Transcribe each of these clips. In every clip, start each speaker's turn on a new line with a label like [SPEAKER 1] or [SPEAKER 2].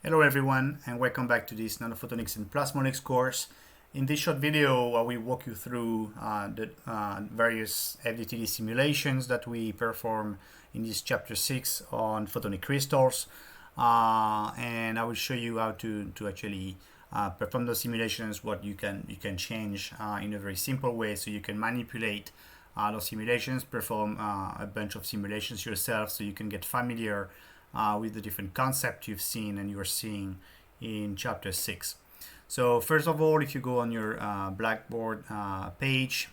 [SPEAKER 1] Hello everyone, and welcome back to this Nanophotonics and Plasmonics course. In this short video, I will walk you through the various FDTD simulations that we perform in this chapter 6 on photonic crystals, and I will show you how to actually perform those simulations, what you can change in a very simple way, so you can manipulate those simulations, perform a bunch of simulations yourself, so you can get familiar with the different concepts you've seen and you're seeing in chapter 6. So first of all, if you go on your Blackboard page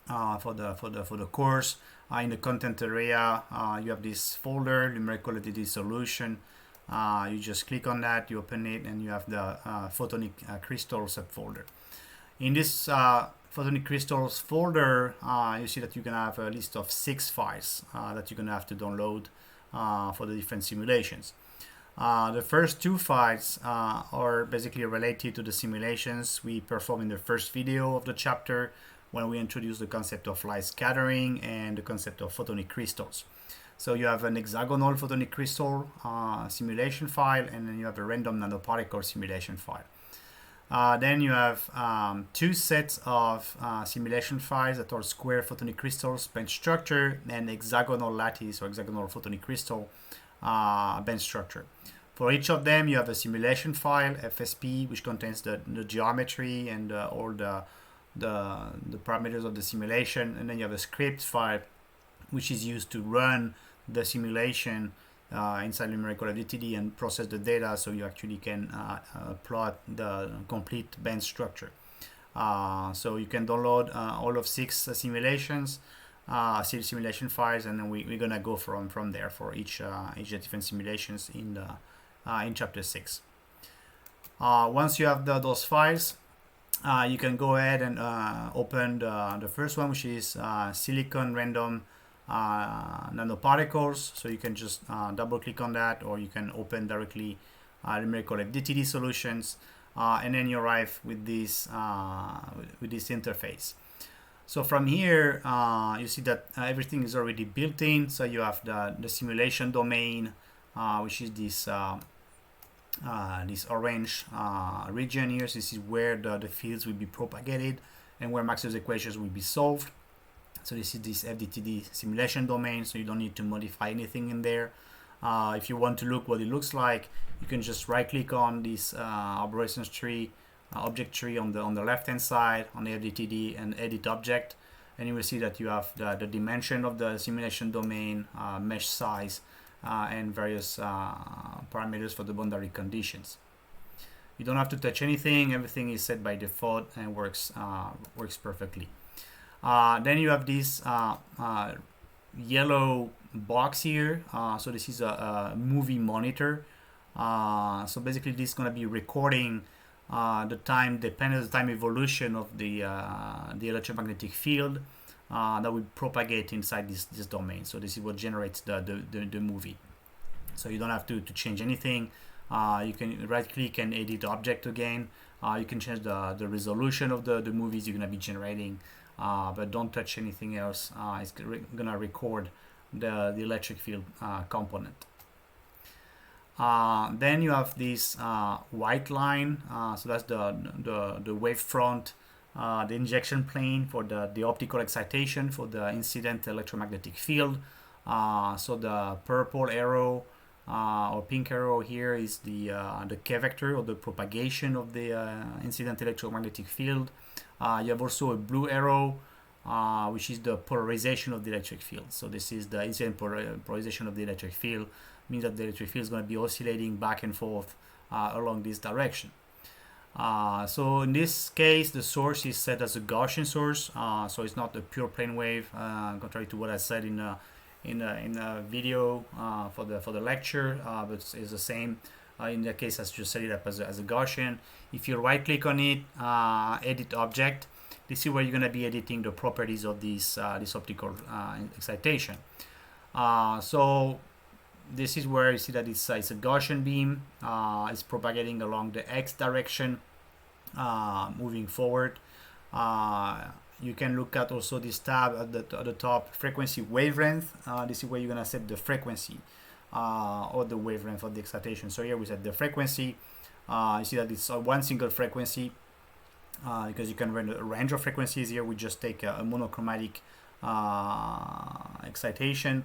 [SPEAKER 1] for the course, in the content area, you have this folder, numerical FDTD solution. You just click on that, you open it, and you have the photonic crystal subfolder. In this photonic crystals folder, you see that you can have a list of 6 files that you're going to have to download for the different simulations. The first 2 files are basically related to the simulations we performed in the first video of the chapter when we introduced the concept of light scattering and the concept of photonic crystals. So you have an hexagonal photonic crystal simulation file, and then you have a random nanoparticle simulation file. Then you have 2 sets of simulation files that are square photonic crystals bench structure and hexagonal lattice or hexagonal photonic crystal bench structure. For each of them, you have a simulation file, FSP, which contains the geometry and all the parameters of the simulation. And then you have a script file, which is used to run the simulation inside numerical FDTD and process the data, so you actually can plot the complete band structure. So you can download all of 6 simulations, simulation files, and then we're gonna go from there for each different simulations in chapter 6. Once you have those files, you can go ahead and open the first one, which is silicon random nanoparticles. So you can just double click on that, or you can open directly numerical FDTD solutions, and then you arrive with this interface. So from here, you see that everything is already built in. So you have the simulation domain, which is this orange region here. So this is where the fields will be propagated and where Maxwell's equations will be solved. So this is this FDTD simulation domain, so you don't need to modify anything in there. If you want to look what it looks like, you can just right click on this operations tree, object tree on the left hand side on the FDTD and edit object, and you will see that you have the dimension of the simulation domain, mesh size, and various parameters for the boundary conditions. You don't have to touch anything, everything is set by default and works perfectly. Then you have this yellow box here. So this is a movie monitor. So basically this is going to be recording the time dependent on the time evolution of the electromagnetic field that will propagate inside this domain. So this is what generates the movie. So you don't have to change anything. You can right click and edit object again. You can change the resolution of the movies you're going to be generating. But don't touch anything else. It's gonna record the electric field component. Then you have this white line. So that's the wavefront, the injection plane for the optical excitation for the incident electromagnetic field. So the purple arrow or pink arrow here is the K vector, or the propagation of the incident electromagnetic field. You have also a blue arrow, which is the polarization of the electric field. So this is the incident polarization of the electric field, means that the electric field is going to be oscillating back and forth along this direction. So in this case, the source is set as a Gaussian source, so it's not a pure plane wave, contrary to what I said in a video for the lecture, but it's the same. In that case, I just set it up as a Gaussian. If you right click on it, edit object, this is where you're going to be editing the properties of this optical excitation. So this is where you see that it's a Gaussian beam. It's propagating along the X direction, moving forward. You can look at also this tab at the top, frequency wavelength. This is where you're going to set the frequency or the wavelength of the excitation. So here we set the frequency. You see that it's one single frequency, because you can run a range of frequencies. Here we just take a monochromatic excitation.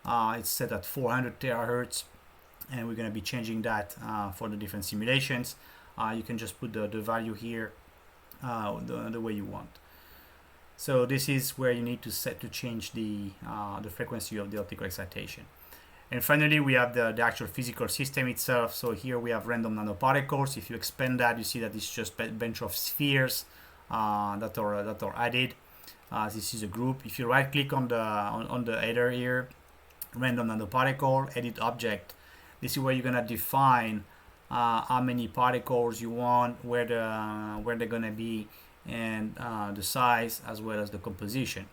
[SPEAKER 1] It's set at 400 terahertz, and we're going to be changing that for the different simulations. You can just put the value here the way you want. So this is where you need to change the frequency of the optical excitation. And finally, we have the actual physical system itself. So here we have random nanoparticles. If you expand that, you see that it's just a bunch of spheres that are added. This is a group. If you right click on the header here, random nanoparticle, edit object, this is where you're gonna define how many particles you want, where they're gonna be, and the size as well as the composition.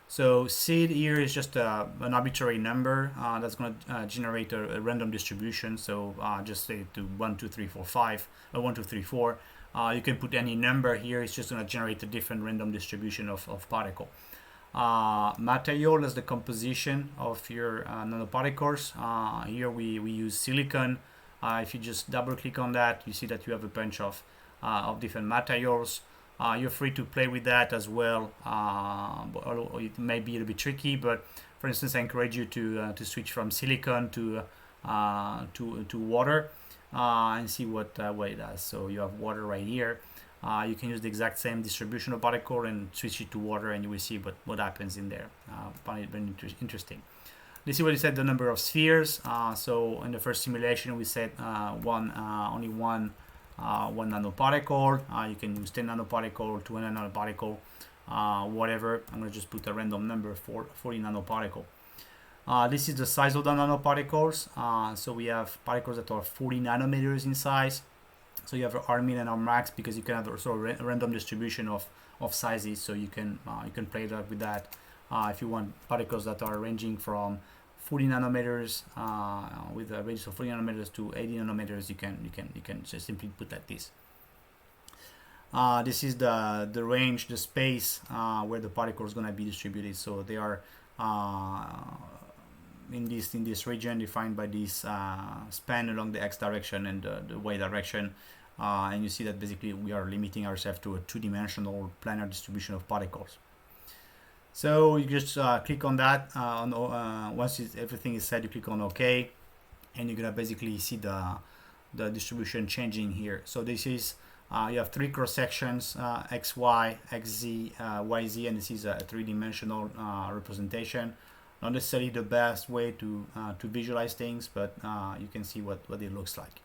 [SPEAKER 1] So seed here is just an arbitrary number that's going to generate a random distribution. So just say to 1, 2, 3, 4, 5, or 1, 2, 3, 4. You can put any number here. It's just going to generate a different random distribution of particle. Material is the composition of your nanoparticles. Here we use silicon. If you just double click on that, you see that you have a bunch of different materials. You're free to play with that as well. It may be a little bit tricky, but for instance, I encourage you to switch from silicon to water and see what it does. So you have water right here. You can use the exact same distribution of particle and switch it to water, and you will see what happens in there. Find it very interesting. This is what you set the number of spheres. So in the first simulation, we set only one nanoparticle. You can use 10 nanoparticle, 200 nanoparticle, whatever. I'm going to just put a random number for 40 nanoparticle. This is the size of the nanoparticles. So we have particles that are 40 nanometers in size. So you have R min and R max, because you can have also a random distribution of sizes. So you can play that with that. If you want particles that are ranging from 40 nanometers with a range of 40 nanometers to 80 nanometers, you can just simply put like this. This is the range, the space where the particle is going to be distributed. So they are in this region defined by this span along the x direction and the y direction. And you see that basically we are limiting ourselves to a two-dimensional planar distribution of particles. So you just click on that. Once everything is set, you click on OK, and you're gonna basically see the distribution changing here. So this is you have three cross sections: x, y, x, z, y, z, and this is a three-dimensional representation. Not necessarily the best way to visualize things, but you can see what it looks like.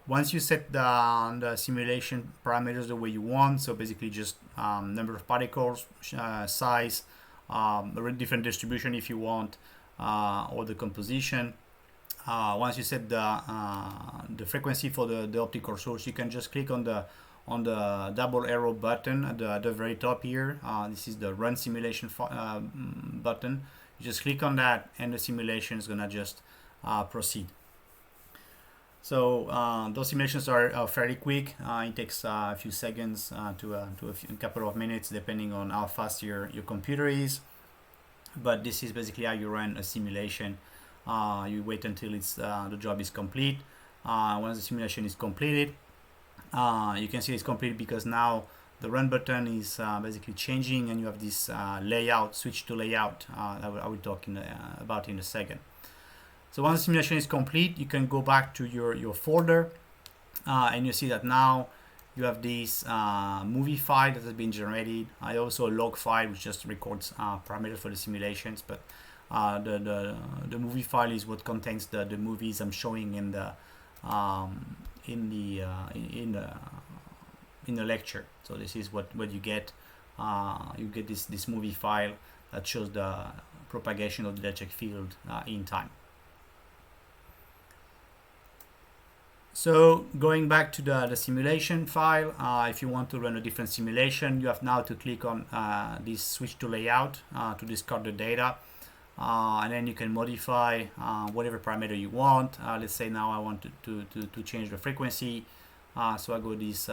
[SPEAKER 1] Once you set the simulation parameters the way you want, so basically just number of particles, size, different distribution if you want, or the composition. Once you set the frequency for the optical source, you can just click on the double arrow button at the very top here. This is the run simulation button. You just click on that, and the simulation is gonna just proceed. So those simulations are fairly quick. It takes a few seconds to a couple of minutes, depending on how fast your computer is. But this is basically how you run a simulation. You wait until the job is complete. Once the simulation is completed, you can see it's completed because now the run button is basically changing, and you have this layout, switch to layout. I will talk about in a second. So once the simulation is complete, you can go back to your folder, and you see that now you have this movie file that has been generated. I also a log file which just records parameters for the simulations, but the movie file is what contains the movies I'm showing in the lecture. So this is what you get. You get this movie file that shows the propagation of the electric field in time. So going back to the simulation file, if you want to run a different simulation, you have now to click on this switch to layout to discard the data, and then you can modify whatever parameter you want. Let's say now I want to change the frequency, so I go this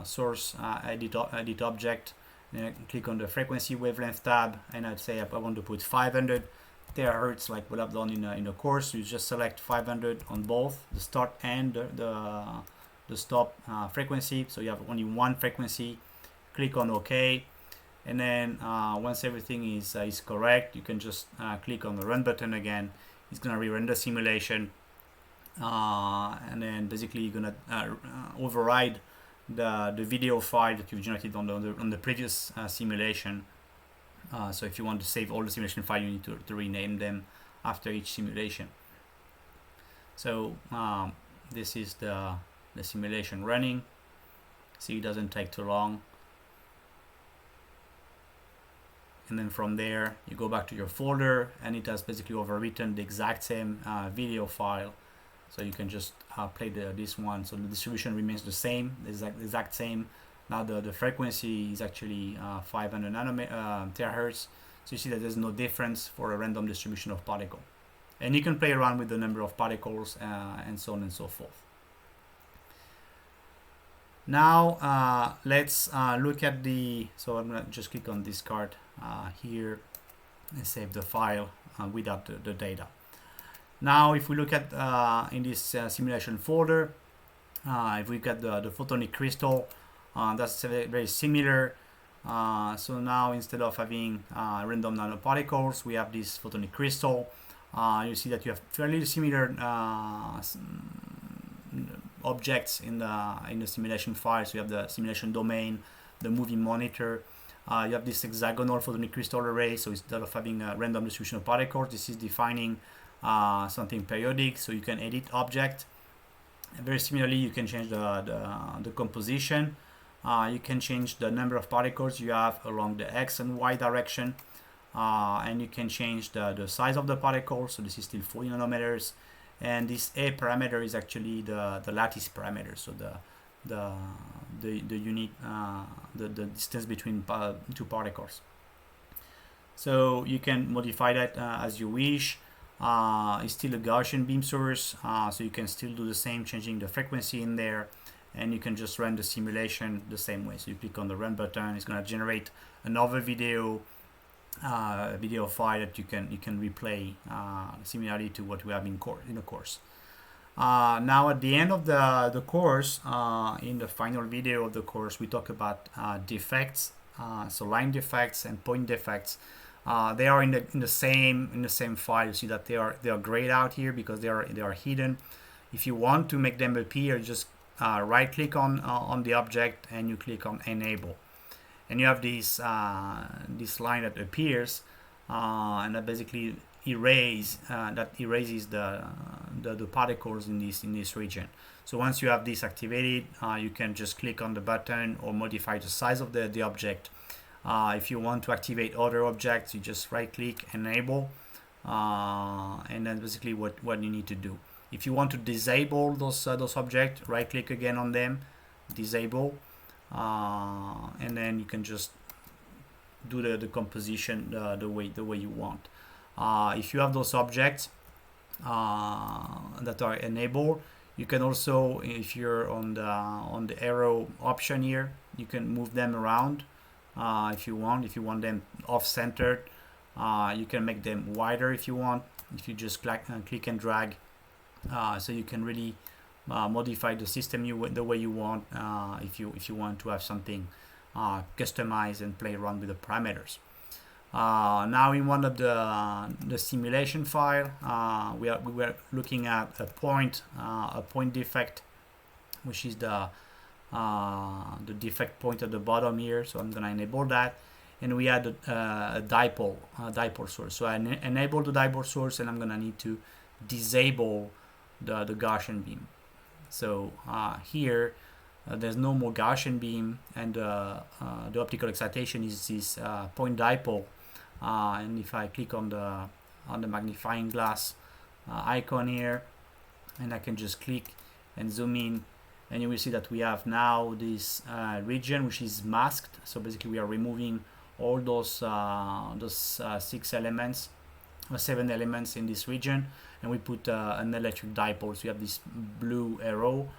[SPEAKER 1] source edit object, and I click on the frequency wavelength tab, and I'd say I want to put 500 terahertz, like what I've done in the course. You just select 500 on both the start and the stop frequency. So you have only one frequency. Click on OK, and then once everything is correct, you can just click on the run button again. It's gonna rerun the simulation, and then basically you're gonna override the video file that you've generated on the previous simulation. So if you want to save all the simulation file, you need to rename them after each simulation. So this is the simulation running. See, it doesn't take too long. And then from there, you go back to your folder, and it has basically overwritten the exact same video file. So you can just play this one. So the distribution remains the same, the exact same. Now the frequency is actually 500 terahertz. So you see that there's no difference for a random distribution of particle. And you can play around with the number of particles and so on and so forth. Now let's look at so I'm gonna just click on discard here and save the file without the data. Now if we look at in this simulation folder, if we look at the photonic crystal, that's very similar. So now instead of having random nanoparticles, we have this photonic crystal. You see that you have fairly similar objects in the simulation file. So you have the simulation domain, the moving monitor. You have this hexagonal photonic crystal array. So instead of having a random distribution of particles, this is defining something periodic. So you can edit object. Very similarly, you can change the composition. You can change the number of particles you have along the X and Y direction. And you can change the size of the particle. So this is still 40 nanometers. And this A parameter is actually the lattice parameter. So the unit, the distance between two particles. So you can modify that as you wish. It's still a Gaussian beam source, so you can still do the same, changing the frequency in there, and you can just run the simulation the same way. So you click on the run button, it's going to generate another video file that you can replay similarly to what we have in the course. Now at the end of the course, in the final video of the course, we talk about defects, so line defects and point defects. They are in the same file. You see that they are grayed out here because they are hidden. If you want to make them appear, just right click on the object and you click on enable, and you have this line that appears, and that basically erases the particles in this region. So once you have this activated, you can just click on the button or modify the size of the object. If you want to activate other objects, you just right click, enable, and then basically what you need to do. If you want to disable those objects, right click again on them, disable, and then you can just do the composition the way you want. If you have those objects that are enabled, you can also, if you're on the arrow option here, you can move them around. If you want them off-centered, you can make them wider if you want. If you just click and drag, so you can really modify the system the way you want. If you want to have something customized and play around with the parameters. Now in one of the simulation file, we were looking at a point defect, which is the defect point at the bottom here. So I'm gonna enable that, and we had a dipole source. So I enable the dipole source, and I'm gonna need to disable the Gaussian beam. So here there's no more Gaussian beam, and the optical excitation is this point dipole. And if I click on the magnifying glass icon here, and I can just click and zoom in, and you will see that we have now this region which is masked. So basically we are removing all those 6 elements or 7 elements in this region, and we put an electric dipole. So you have this blue arrow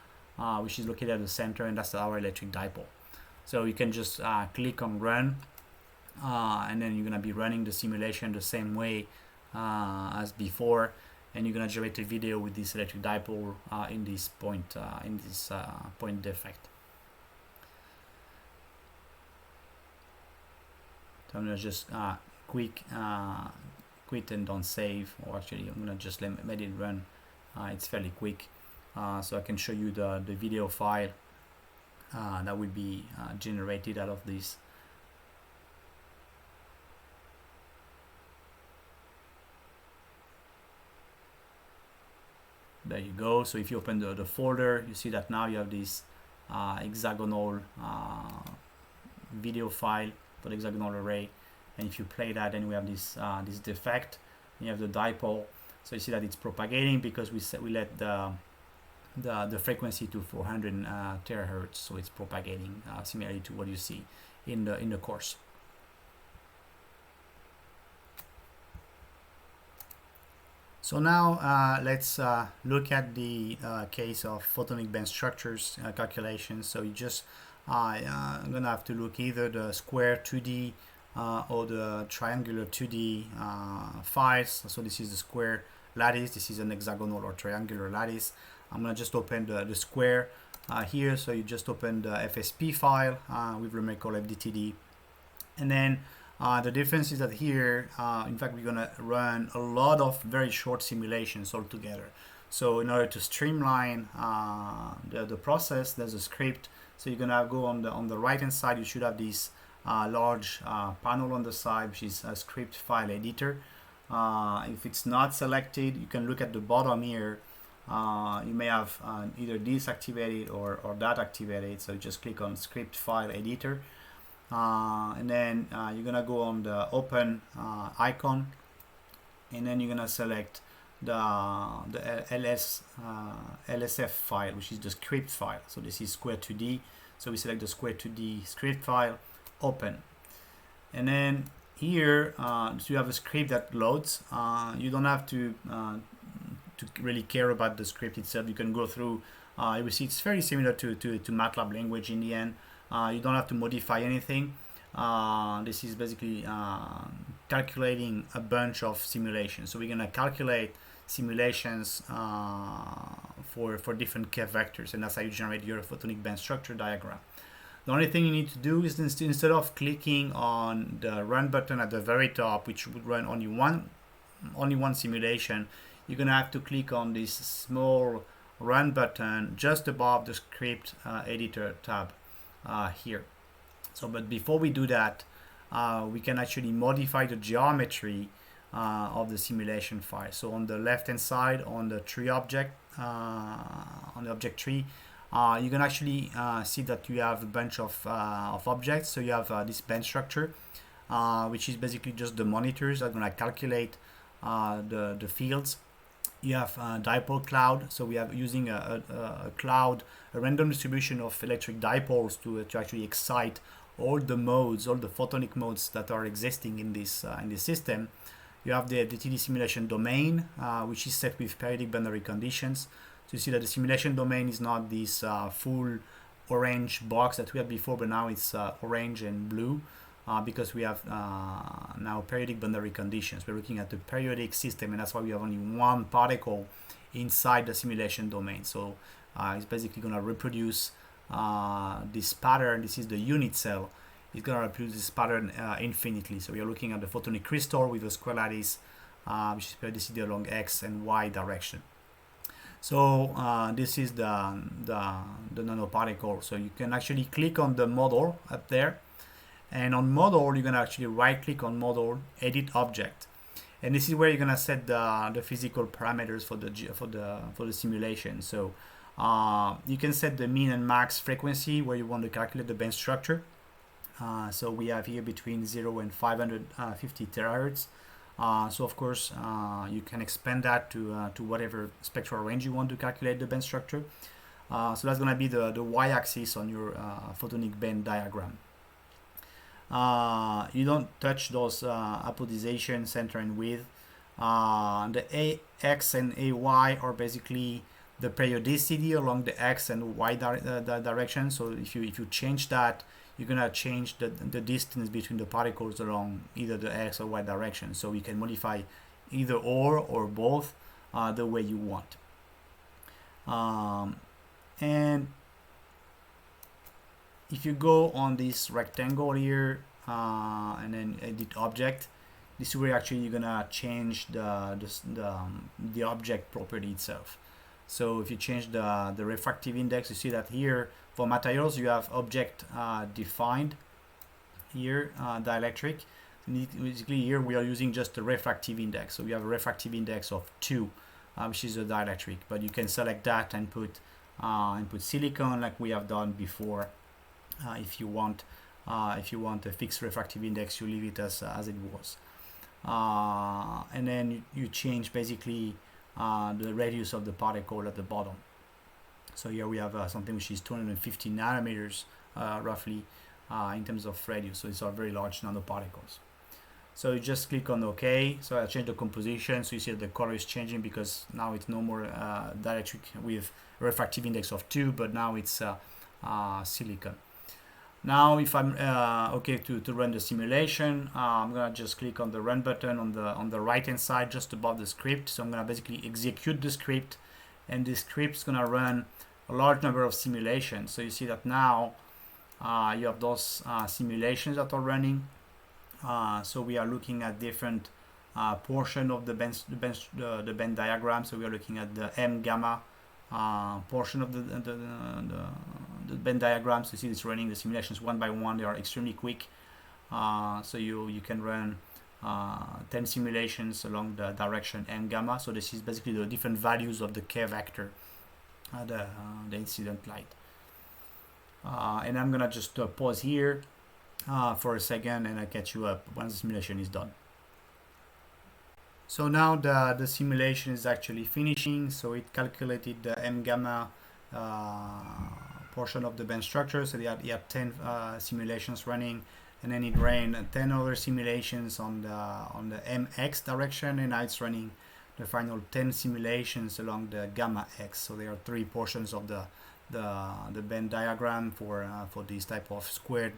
[SPEAKER 1] which is located at the center, and that's our electric dipole. So you can just click on run, and then you're gonna be running the simulation the same way as before, and you're gonna generate a video with this electric dipole in this point defect. So I'm gonna just quit and don't save, or actually I'm gonna just let it run. It's fairly quick, so I can show you the video file that will be generated out of this. There you go. So if you open the folder, you see that now you have this hexagonal video file for the hexagonal array, and if you play that, then we have this this defect. You have the dipole, so you see that it's propagating because we let the frequency to 400 terahertz, so it's propagating similarly to what you see in the course. So now let's look at the case of photonic band structures calculations. So you just I'm gonna have to look either the square 2D or the triangular 2D files. So this is the square lattice, this is an hexagonal or triangular lattice. I'm gonna just open the square here. So you just open the FSP file with numerical FDTD, and then the difference is that here, in fact, we're gonna run a lot of very short simulations all together. So in order to streamline the process, there's a script. So you're gonna go on the right hand side. You should have this large panel on the side, which is a script file editor. If it's not selected, you can look at the bottom here. You may have either this activated or that activated. So you just click on script file editor. And then you're gonna go on the open icon, and then you're gonna select the LSF file, which is the script file. So this is square 2D. So we select the square 2D script file, open, and then here so you have a script that loads. You don't have to really care about the script itself. You can go through. You will see it's very similar to MATLAB language in the end. You don't have to modify anything. This is basically calculating a bunch of simulations. So we're going to calculate simulations for different K vectors, and that's how you generate your photonic band structure diagram. The only thing you need to do is instead of clicking on the run button at the very top, which would run only one simulation, you're going to have to click on this small run button just above the script editor tab. Here. So, but before we do that, we can actually modify the geometry of the simulation file. So on the left hand side, on the tree object, on the object tree, you can actually see that you have a bunch of objects. So you have this band structure, which is basically just the monitors that are going to calculate the fields. You have dipole cloud, so we have using a cloud, a random distribution of electric dipoles to actually excite all the modes, all the photonic modes that are existing in this system. You have the FDTD simulation domain, which is set with periodic boundary conditions. So you see that the simulation domain is not this full orange box that we had before, but now it's orange and blue. Because we have now periodic boundary conditions. We're looking at the periodic system, and that's why we have only one particle inside the simulation domain. So it's basically going to reproduce this pattern. This is the unit cell. It's going to reproduce this pattern infinitely. So we are looking at the photonic crystal with a square lattice, which is periodicity along x and y direction. So this is the nanoparticle. So you can actually click on the model up there. And on model, you're gonna actually right click on model, edit object, and this is where you're gonna set the physical parameters for the simulation. So you can set the mean and max frequency where you want to calculate the band structure. So we have here between 0 and 550 terahertz. So of course you can expand that to whatever spectral range you want to calculate the band structure. So that's gonna be the y-axis on your photonic band diagram. You don't touch those apodization, center, and width. The AX and AY are basically the periodicity along the X and Y direction. So if you change that, you're gonna change the distance between the particles along either the X or Y direction. So you can modify either or both, the way you want. And if you go on this rectangle here and then edit object, this is where actually you're gonna change the object property itself. So if you change the refractive index, you see that here for materials you have object defined here, dielectric. Basically here we are using just the refractive index, so we have a refractive index of 2, which is a dielectric, but you can select that and put silicon like we have done before. If you want a fixed refractive index, you leave it as it was, and then you change basically the radius of the particle at the bottom. So here we have something which is 250 nanometers roughly in terms of radius, so these are very large nanoparticles. So you just click on OK. So I change the composition, so you see that the color is changing because now it's no more dielectric with a refractive index of 2, but now it's silicon. Now if I'm okay to run the simulation, I'm gonna just click on the run button on the right hand side just above the script. So I'm gonna basically execute the script, and the script's gonna run a large number of simulations. So you see that now you have those simulations that are running. So we are looking at different portion of the band diagram. So we are looking at the M gamma portion of the band diagram. So you see it's running the simulations one by one. They are extremely quick. So you can run 10 simulations along the direction M gamma. So this is basically the different values of the K vector, the incident light. And I'm gonna just pause here for a second, and I'll catch you up once the simulation is done. So now the simulation is actually finishing. So it calculated the M gamma portion of the band structure. So you have 10 simulations running, and then it ran 10 other simulations on the MX direction, and now it's running the final 10 simulations along the gamma X. So there are 3 portions of the band diagram for this type of squared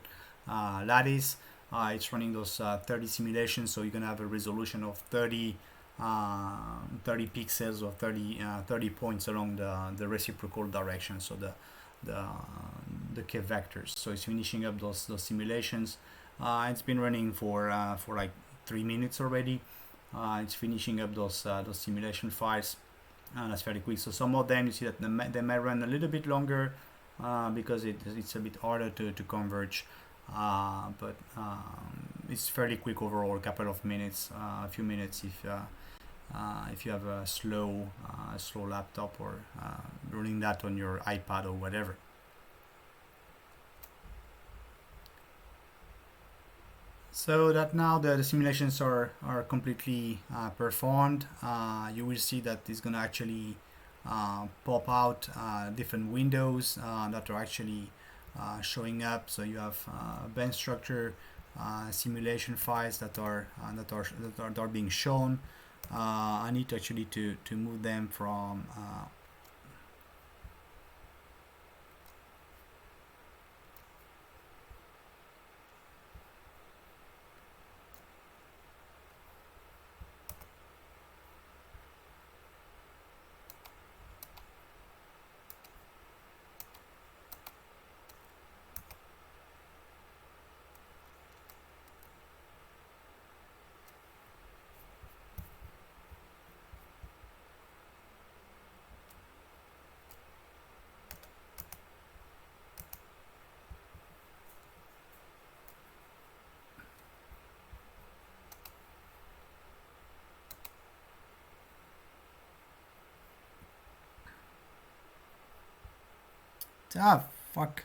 [SPEAKER 1] lattice. It's running those 30 simulations, so you're gonna have a resolution of 30 pixels or 30 points along the reciprocal direction, so the K vectors. So it's finishing up those simulations. It's been running for like 3 minutes already. It's finishing up those simulation files. That's fairly quick. So some of them, you see that they may run a little bit longer because it's a bit harder to converge, but it's fairly quick overall, a couple of minutes, a few minutes if you have a slow laptop or running that on your iPad or whatever. So that now the simulations are completely performed, you will see that it's going to actually pop out different windows that are actually showing up. So you have band structure simulation files that are being shown. I need actually to move them from fuck.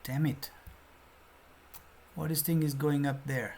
[SPEAKER 1] Damn it. What this thing is going up there?